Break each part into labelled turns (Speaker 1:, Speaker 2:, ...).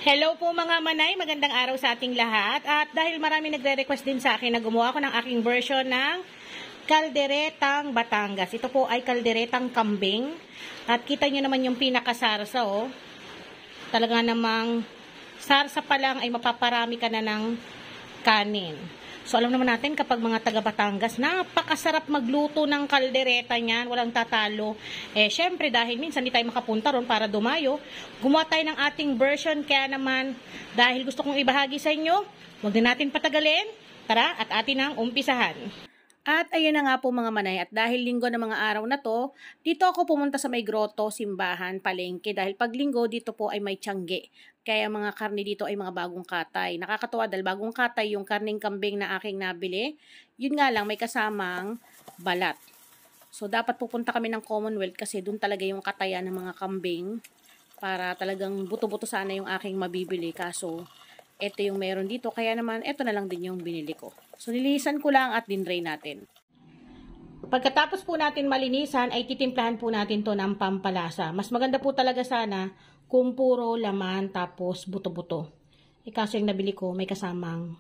Speaker 1: Hello po mga manay, magandang araw sa ating lahat. At dahil marami nagre-request din sa akin na gumawa ako ng aking version ng kalderetang Batangas. Ito po ay kalderetang kambing. At kita nyo naman yung pinakasarsa, oh. Talaga namang sarsa pa lang ay mapaparami ka na ng kanin. So alam naman natin kapag mga taga Batangas, napakasarap magluto ng kaldereta niyan, walang tatalo. Syempre dahil minsan di tayo makapunta ron para dumayo, gumawa tayo ng ating version. Kaya naman, dahil gusto kong ibahagi sa inyo, huwag na natin patagalin. Tara at atin ang umpisahan. At ayun na nga po mga manay, at dahil linggo na mga araw na to, dito ako pumunta sa may grotto, simbahan, palengke, dahil pag linggo dito po ay may tiyangge. Kaya mga karne dito ay mga bagong katay. Nakakatuwa dahil bagong katay yung karneng kambing na aking nabili. Yun nga lang, may kasamang balat. So dapat pupunta kami ng Commonwealth kasi dun talaga yung katayan ng mga kambing. Para talagang buto-buto sana yung aking mabibili. Kaso, ito yung meron dito. Kaya naman, ito na lang din yung binili ko. So nilinisan ko lang at dinray natin. Pagkatapos po natin malinisan, ay titimplahan po natin to ng pampalasa. Mas maganda po talaga sana kung puro laman tapos buto-buto. Kaso yung nabili ko may kasamang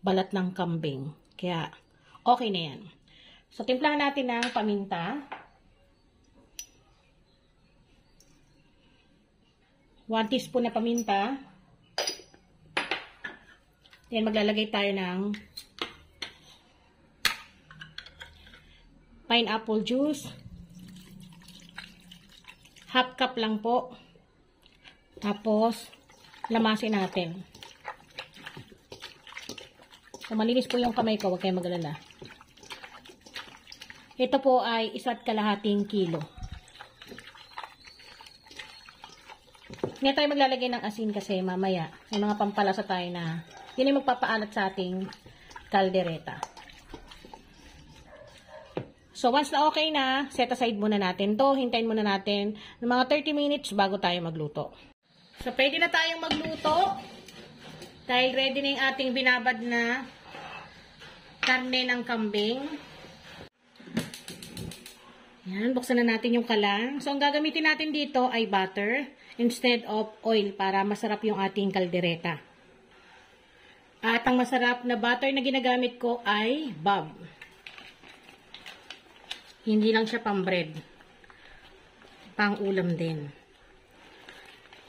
Speaker 1: balat ng kambing. Kaya okay na yan. So timplahan natin ng paminta. 1 teaspoon na paminta. Then maglalagay tayo ng pineapple juice. 1/2 cup lang po. Tapos, lamasin natin. So, malinis po yung kamay ko. Huwag kayong mag-alala. Ito po ay 1.5 kilo. Ngayon tayo maglalagay ng asin kasi mamaya may mga pampalasa tayo na yun ay magpapaalat sa ating kaldereta. So, once na okay na, set aside muna natin to. Hintayin muna natin ng mga 30 minutes bago tayo magluto. So, pwede na tayong magluto. Dahil ready na yung ating binabad na karne ng kambing. Yan, buksan na natin yung kalan. So, ang gagamitin natin dito ay butter instead of oil para masarap yung ating kaldereta. At ang masarap na butter na ginagamit ko ay Bob. Hindi lang siya pang bread. Pang ulam din.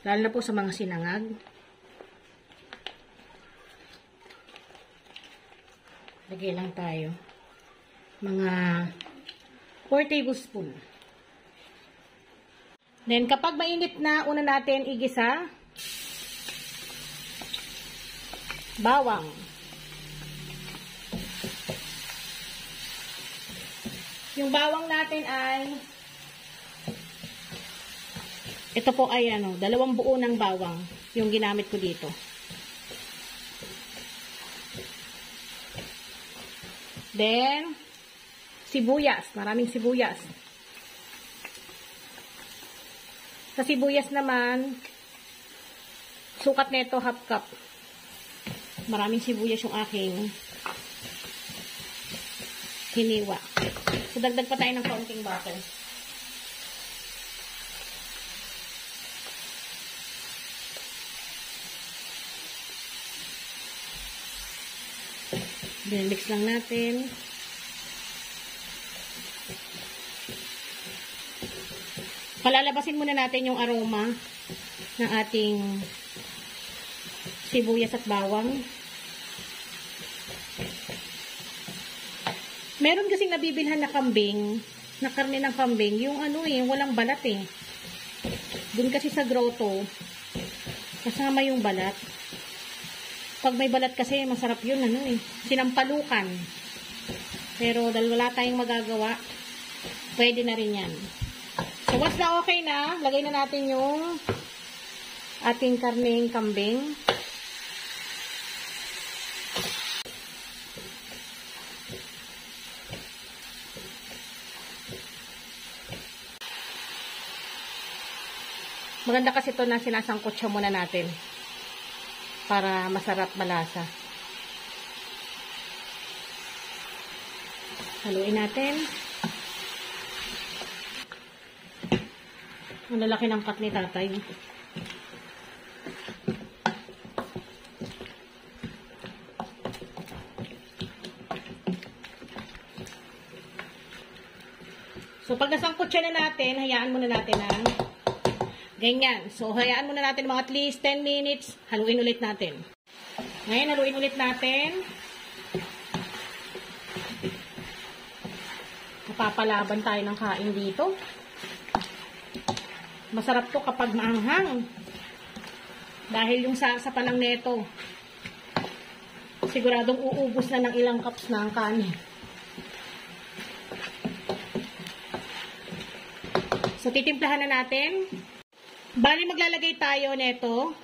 Speaker 1: Lalo na po sa mga sinangag. Lagay lang tayo. Mga 4 tablespoon. Then, kapag mainit na, una natin igisa. Bawang. Yung bawang natin ay ito po ay 2 buo ng bawang yung ginamit ko dito. Then, sibuyas. Maraming sibuyas. Sa sibuyas naman, sukat nito 1/2 cup. Maraming sibuyas yung aking hiniwa. So, dagdag pa tayo ng konting butter. Then, mix lang natin. Palalabasin muna natin yung aroma ng ating sibuyas at bawang. Meron kasing nabibilhan na kambing, na karne ng kambing, yung walang balat eh. Doon kasi sa grotto, kasama yung balat. Pag may balat kasi, masarap yun, sinampalukan. Pero dahil wala tayong magagawa, pwede na rin yan. So, once na okay na, lagay na natin yung ating karneng kambing. Maganda kasi ito na sinasangkot siya muna natin. Para masarap malasa. Haluin natin. Ang lalaki ng cut ni tatay. So, pag nasangkot siya na natin, hayaan muna natin ng ganyan. So, hayaan muna natin mga at least 10 minutes. Haluin ulit natin. Ngayon, haluin ulit natin. Napapalaban tayo ng kain dito. Masarap to kapag maanghang. Dahil yung sarsa pa lang neto, siguradong uubos na ng ilang cups na ang kanin. So, titimplahan na natin. Bali, maglalagay tayo neto.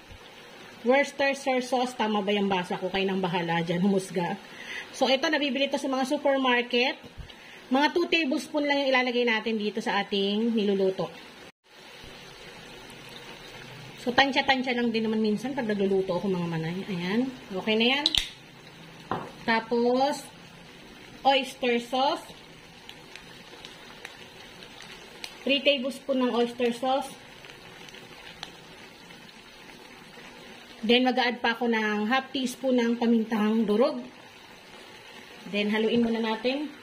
Speaker 1: Worcestershire sauce. Tama ba yung basa ko? Kayo nang bahala dyan. Humusga. So, ito, nabibili ito sa mga supermarket. Mga 2 tablespoon lang yung ilalagay natin dito sa ating niluluto. So, tansya-tansya lang din naman minsan pag nagluluto ako mga manay. Ayan. Okay na yan. Tapos, oyster sauce. 3 tablespoon ng oyster sauce. Then, mag-a-add pa ako ng half teaspoon ng pamintang durog. Then, haluin muna natin.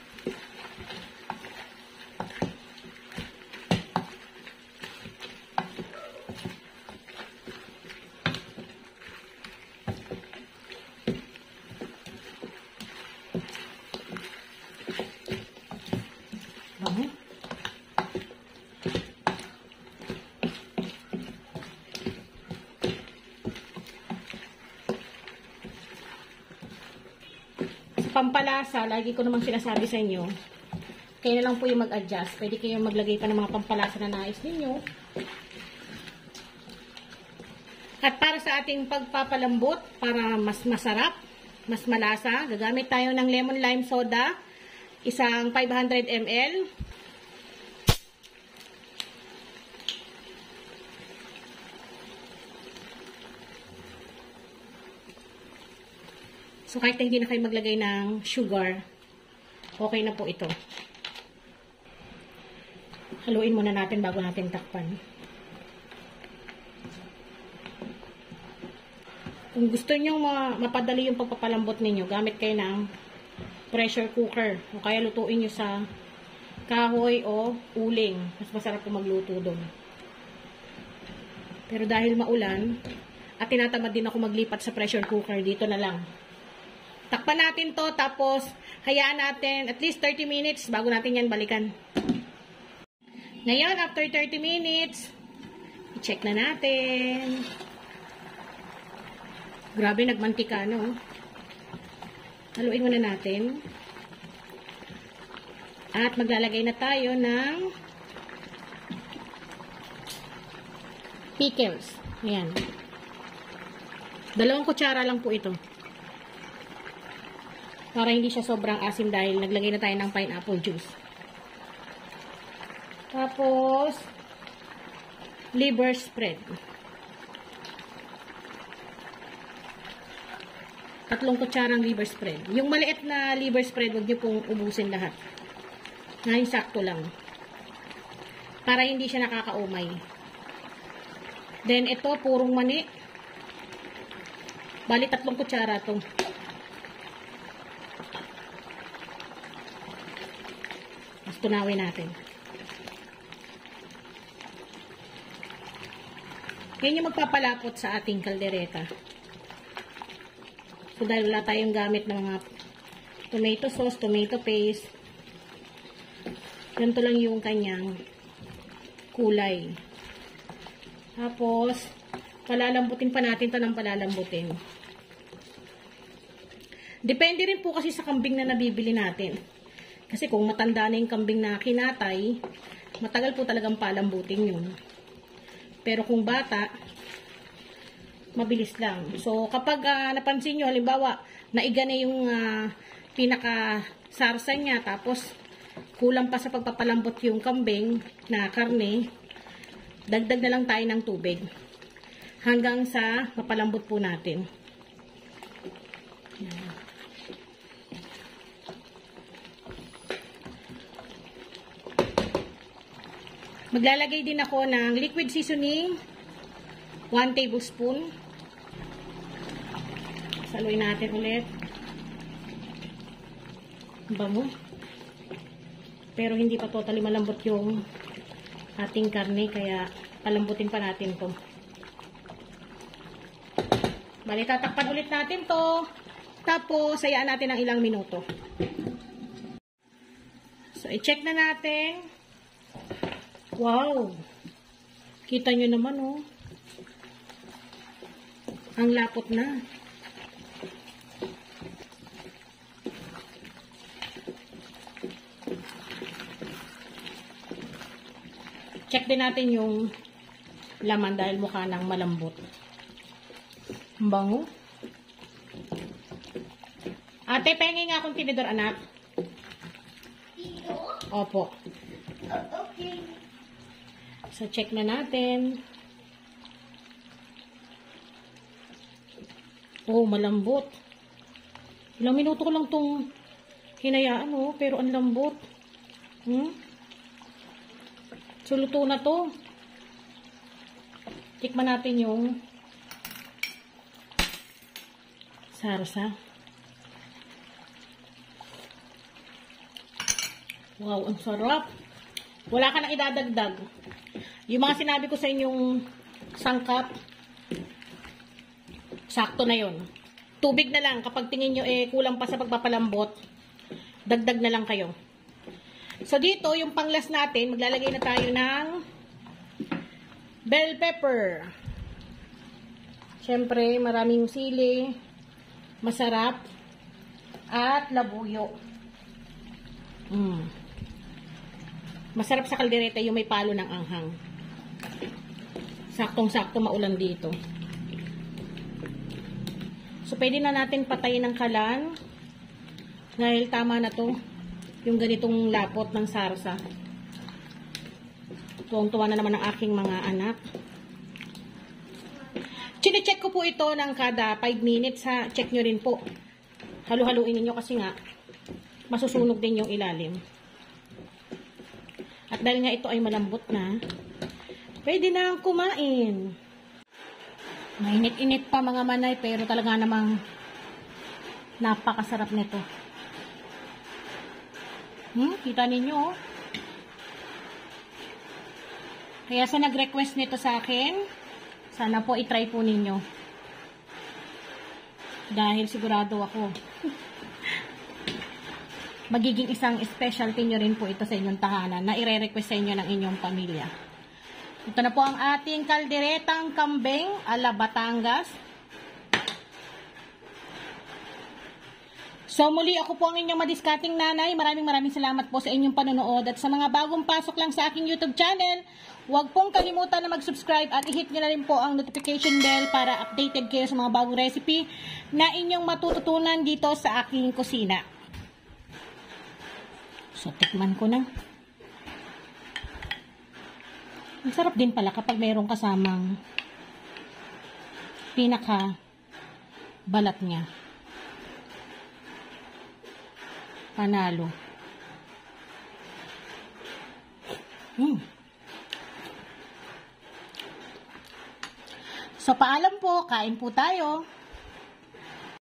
Speaker 1: Pampalasa, lagi ko namang sinasabi sa inyo, kayo na lang po yung mag-adjust. Pwede kayong maglagay pa ng mga pampalasa na nais ninyo. At para sa ating pagpapalambot, para mas masarap, mas malasa, gagamit tayo ng lemon lime soda, isang 500 ml. So, kahit hindi na kayo maglagay ng sugar, okay na po ito. Haluin muna natin bago natin takpan. Kung gusto nyo mapadali yung pagpapalambot ninyo, gamit kayo ng pressure cooker. O kaya lutuin nyo sa kahoy o uling. Mas masarap po magluto doon. Pero dahil maulan, at tinatamad din ako maglipat sa pressure cooker, dito na lang. Takpan natin to, tapos hayaan natin at least 30 minutes bago natin yan balikan. Ngayon, after 30 minutes, i-check na natin. Grabe, nagmantika, no? Haluin muna natin. At maglalagay na tayo ng pickles. Ayan. 2 kutsara lang po ito. Para hindi siya sobrang asim dahil naglagay na tayo ng pineapple juice. Tapos, liver spread. 3 kutsarang liver spread. Yung maliit na liver spread, huwag nyo pong ubusin lahat. Ngayon, sakto lang. Para hindi siya nakakaumay. Then, ito, purong mani. Bali, 3 kutsara to. Mas tunawin natin. Yan yung magpapalapot sa ating kaldereta. So, dahil wala tayong gamit ng mga tomato sauce, tomato paste, ganito lang yung kanyang kulay. Tapos, palalambutin pa natin ito ng palalambutin. Depende rin po kasi sa kambing na nabibili natin. Kasi kung matanda na yung kambing na kinatay, matagal po talagang palambutin yun. Pero kung bata, mabilis lang. So, kapag napansin nyo, halimbawa, naiga na yung pinaka-sarsa niya, tapos kulang pa sa pagpapalambot yung kambing na karne, dagdag na lang tayo ng tubig. Hanggang sa mapalambot po natin. Yan. Maglalagay din ako ng liquid seasoning, 1 tablespoon. Saluin natin ulit. Bango. Pero hindi pa totally malambot yung ating karne, kaya palambutin pa natin to. Bali, tatakpan ulit natin to. Tapos, sayaan natin ng ilang minuto. So, i-check na natin. Wow! Kita nyo naman, oh. Ang lapot na. Check din natin yung laman dahil mukha nang malambot. Ang bango. Ate, pengi nga akong tinidor, anak. Opo.
Speaker 2: Okay.
Speaker 1: So, check na natin. Oh, malambot. Ilang minuto ko lang tong hinayaan, oh. Pero ang lambot. So, luto na to. Tikman natin yung sarsa. Wow, ang sarap. Wala ka nang idadagdag. Yung mga sinabi ko sa inyong sangkap, sakto na yon. Tubig na lang. Kapag tingin nyo kulang pa sa pagpapalambot, dagdag na lang kayo. So, dito, yung panglas natin, maglalagay na tayo ng bell pepper. Siyempre, maraming sili, masarap, at labuyo. Masarap sa kaldereta yung may palo ng anghang. Saktong-sakto maulan dito. So, pwede na natin patayin ng kalan. Dahil tama na to. Yung ganitong lapot ng sarsa. Tuwang-tuwa na naman ang aking mga anak. Chine-check ko po ito ng kada 5 minutes ha. Check nyo rin po. Halu-haluin ninyo kasi nga masusunog din yung ilalim. At dahil nga ito ay malambot na, pwede na kumain. Mainit-init pa mga manay, pero talaga namang napakasarap nito. Kita ninyo, oh. Kaya sa nag-request nito sa akin, sana po itry po ninyo. Dahil sigurado ako, magiging isang specialty nyo rin po ito sa inyong tahanan na ire-request sa inyo ng inyong pamilya. Ito na po ang ating kalderetang kambing ala Batangas. So muli ako po ang inyong madiskating nanay. Maraming salamat po sa inyong panonood. At sa mga bagong pasok lang sa aking YouTube channel, huwag pong kalimutan na mag-subscribe at i-hit nyo na rin po ang notification bell para updated kayo sa mga bagong recipe na inyong matututunan dito sa aking kusina. So, tikman ko na. Ang sarap din pala kapag mayroong kasamang pinaka balat niya. Panalo. So, paalam po. Kain po tayo.